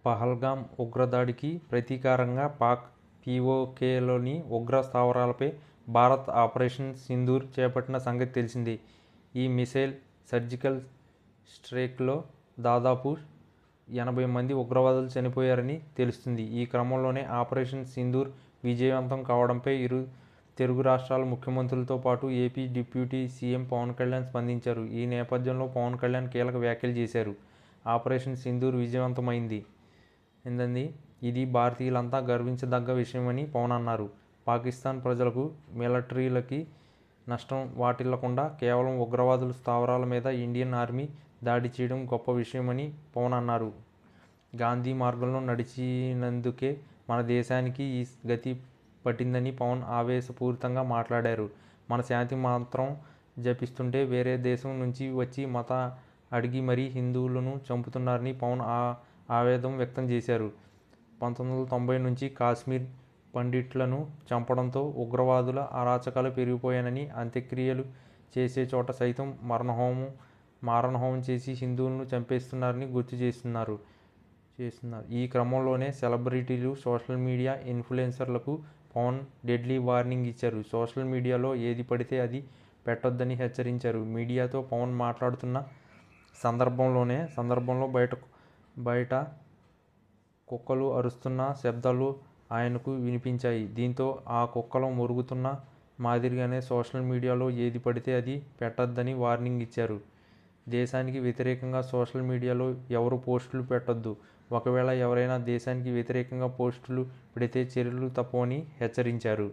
పహల్గామ్ ఉగ్రదాడికి ప్రతీకారంగా పాక్ పీఓకేలోని ఉగ్ర స్థావరాలపై భారత్ ఆపరేషన్ సింధూర్ చేపట్టిన సంగతి తెలిసిందే. ఈ మిసైల్ సర్జికల్ స్ట్రైక్లో దాదాపు 80 మంది ఉగ్రవాదులు చనిపోయారని తెలుస్తుంది. ఈ క్రమంలోనే ఆపరేషన్ సింధూర్ విజయవంతం కావడంపై ఇరు తెలుగు రాష్ట్రాల ముఖ్యమంత్రులతో పాటు AP deputy CM Pawan Kalyan స్పందించారు. ఈ నేపథ్యంలో పవన్ కళ్యాణ్ కీలక వ్యాఖ్యలు చేశారు. ఆపరేషన్ సింధూర్ విజయవంతమైంది. ఇది భారతీయులంతా గర్వించదగ్గ విషయమని పవన్ అన్నారు. పాకిస్తాన్ ప్రజలకు, మిలిటరీలకి నష్టం వాటిల్లకుండా కేవలం ఉగ్రవాదుల స్థావరాల మీద ఇండియన్ ఆర్మీ దాడి చేయడం గొప్ప విషయమని పవన్ అన్నారు. గాంధీ మార్గంలో నడిచినందుకే మన దేశానికి ఈ గతి పట్టిందని పవన్ ఆవేశపూరితంగా మాట్లాడారు. మన శాంతి మంత్రం జపిస్తుంటే వేరే దేశం నుంచి వచ్చి మత అడిగి మరీ హిందువులను చంపుతున్నారని పవన్ ఆవేదన వ్యక్తం చేశారు. 1990 నుంచి కాశ్మీర్ పండిట్లను చంపడంతో ఉగ్రవాదుల అరాచకాలు పెరిగిపోయాయని, అంత్యక్రియలు చేసే చోట సైతం మారణహోమం చేసి హిందువులను చంపేస్తున్నారని గుర్తు చేస్తున్నారు. ఈ క్రమంలోనే సెలబ్రిటీలు, సోషల్ మీడియా ఇన్ఫ్లుయెన్సర్లకు పవన్ డెడ్లీ వార్నింగ్ ఇచ్చారు. సోషల్ మీడియాలో ఏది పడితే అది పెట్టొద్దని హెచ్చరించారు. మీడియాతో పవన్ మాట్లాడుతున్న సందర్భంలో బయట కుక్కలు అరుస్తున్న శబ్దాలు ఆయనకు వినిపించాయి. దీంతో ఆ కుక్కలు మొరుగుతున్న మాదిరిగానే సోషల్ మీడియాలో ఏది పడితే అది పెట్టొద్దని వార్నింగ్ ఇచ్చారు. దేశానికి వ్యతిరేకంగా సోషల్ మీడియాలో ఎవరూ పోస్టులు పెట్టొద్దు. ఒకవేళ ఎవరైనా దేశానికి వ్యతిరేకంగా పోస్టులు పెడితే చర్యలు తప్పవని హెచ్చరించారు.